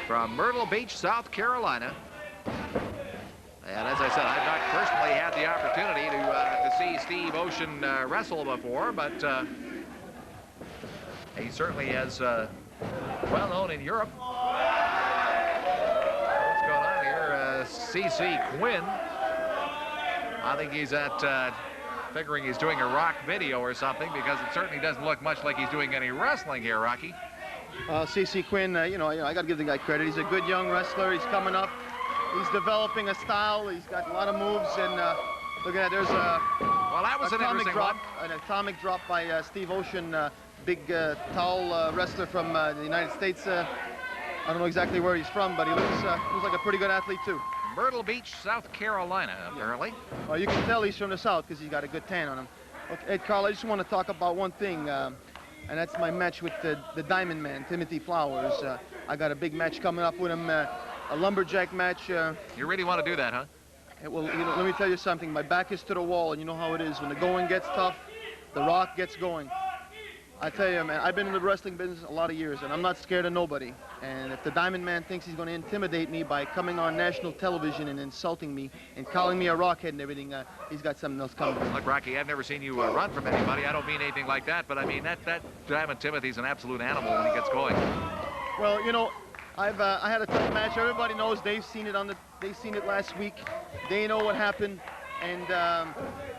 from Myrtle Beach, South Carolina. And as I said, I've not personally had the opportunity to see Steve Ocean wrestle before, but he certainly is well known in Europe. What's going on here? C.C. Quinn. I think he's figuring he's doing a rock video or something, because it certainly doesn't look much like he's doing any wrestling here, Rocky. C.C. Quinn, you know, I got to give the guy credit. He's a good young wrestler. He's coming up. He's developing a style. He's got a lot of moves, and look at that. There's a well, that was an interesting drop, an atomic drop by Steve Ocean, big, tall wrestler from the United States. I don't know exactly where he's from, but he looks like a pretty good athlete too. Myrtle Beach, South Carolina, apparently. Well, you can tell he's from the South because he's got a good tan on him. Okay, Ed Carl, I just want to talk about one thing, and that's my match with the Diamond Man, Timothy Flowers. I got a big match coming up with him, a lumberjack match. You really want to do that, huh? Well, you know, let me tell you something. My back is to the wall, and you know how it is. When the going gets tough, the Rock gets going. I tell you, man, I've been in the wrestling business a lot of years, and I'm not scared of nobody. And if the Diamond Man thinks he's going to intimidate me by coming on national television and insulting me and calling me a rockhead and everything, he's got something else coming. Look, Rocky, I've never seen you run from anybody. I don't mean anything like that, but I mean that Diamond Timothy's an absolute animal when he gets going. Well, you know, I had a tough match. Everybody knows. They've seen it last week. They know what happened, and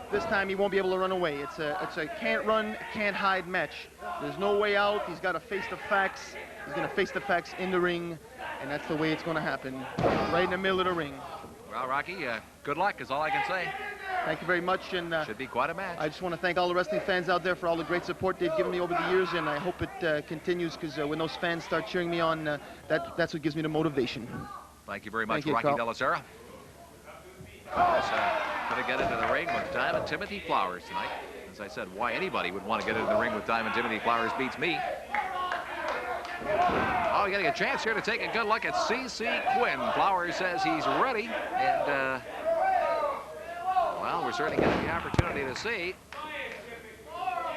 this time he won't be able to run away. It's a can't run, can't hide match. There's no way out. He's got to face the facts. He's going to face the facts in the ring, and that's the way it's going to happen, right in the middle of the ring. Well, Rocky, good luck is all I can say. Thank you very much, and should be quite a match. I just want to thank all the wrestling fans out there for all the great support they've given me over the years, and I hope it continues, because when those fans start cheering me on, that's what gives me the motivation. Thank you very much, you, Rocky Della Sera. Going to get into the ring with Diamond Timothy Flowers tonight. As I said, why anybody would want to get into the ring with Diamond Timothy Flowers beats me. Oh, getting a chance here to take a good look at C.C. Quinn. Flowers says he's ready, and well, we're certainly getting the opportunity to see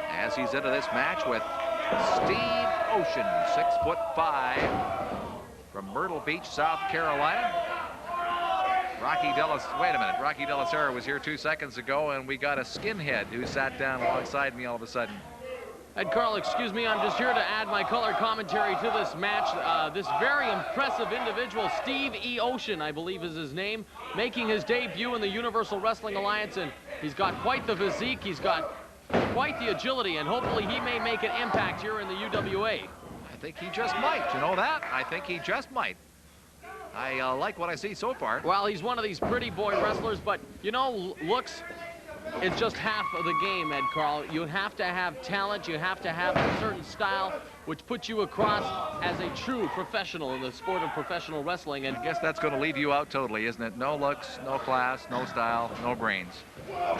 as he's into this match with Steve Ocean, 6'5", from Myrtle Beach, South Carolina. Wait a minute, Rocky Della Sera was here 2 seconds ago, and we got a skinhead who sat down alongside me all of a sudden. Ed Carl, excuse me, I'm just here to add my color commentary to this match. This very impressive individual, Steve E. Ocean, I believe is his name, making his debut in the Universal Wrestling Alliance, and he's got quite the physique, he's got quite the agility, and hopefully he may make an impact here in the UWA. I think he just might, you know that? I think he just might. I like what I see so far. Well, he's one of these pretty boy wrestlers, but, you know, looks is just half of the game, Ed Carl. You have to have talent, you have to have a certain style, which puts you across as a true professional in the sport of professional wrestling. And I guess that's going to leave you out totally, isn't it? No looks, no class, no style, no brains.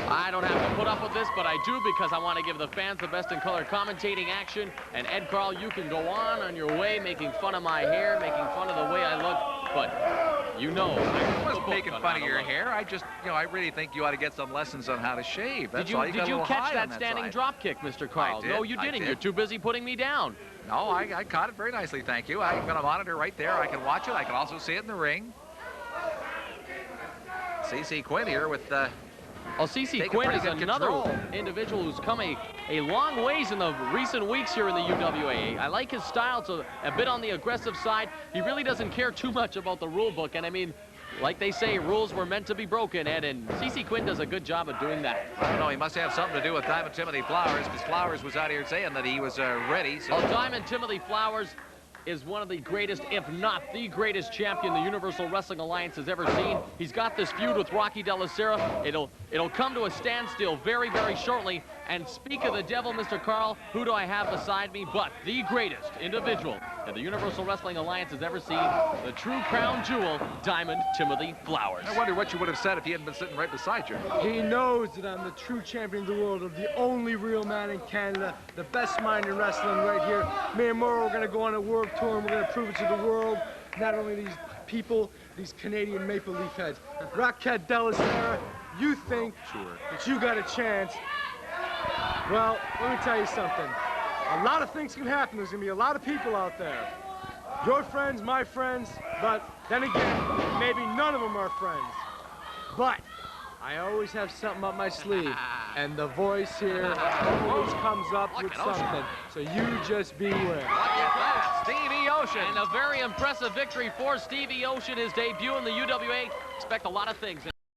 I don't have to put up with this, but I do, because I want to give the fans the best in color commentating action. And Ed Carl, you can go on your way making fun of my hair, making fun of the way I look, but you know, I wasn't making fun of your hair. I just, you know, I really think you ought to get some lessons on how to shave. That's all. Did you catch that standing drop kick, Mr. Carl? No, you didn't. You're too busy putting me down. No, I caught it very nicely, thank you. I've got a monitor right there. I can watch it. I can also see it in the ring. C.C. Quinn here with well, C.C. Quinn is another individual who's come a long ways in the recent weeks here in the UWA. I like his style. It's a bit on the aggressive side. He really doesn't care too much about the rule book. And I mean, like they say, rules were meant to be broken, Ed, and C.C. Quinn does a good job of doing that. I don't know, he must have something to do with Diamond Timothy Flowers, because Flowers was out here saying that he was ready. So. Well, Diamond Timothy Flowers is one of the greatest, if not the greatest champion the Universal Wrestling Alliance has ever seen. He's got this feud with Rocky Della Sera. It'll come to a standstill very, very shortly. And speak of the devil, Mr. Carl, who do I have beside me but the greatest individual that the Universal Wrestling Alliance has ever seen, the true crown jewel, Diamond Timothy Flowers. I wonder what you would have said if he hadn't been sitting right beside you. He knows that I'm the true champion of the world, of the only real man in Canada, the best mind in wrestling right here. Me and Murrow are going to go on a world tour, and we're going to prove it to the world, not only these people, these Canadian Maple Leaf heads. Rockhead Della Sera, you think that you got a chance. Well, let me tell you something. A lot of things can happen. There's going to be a lot of people out there. Your friends, my friends, but then again, maybe none of them are friends. But I always have something up my sleeve, and the voice here always comes up with something. So you just beware. Look at that, Stevie Ocean. And a very impressive victory for Stevie Ocean, his debut in the UWA. Expect a lot of things.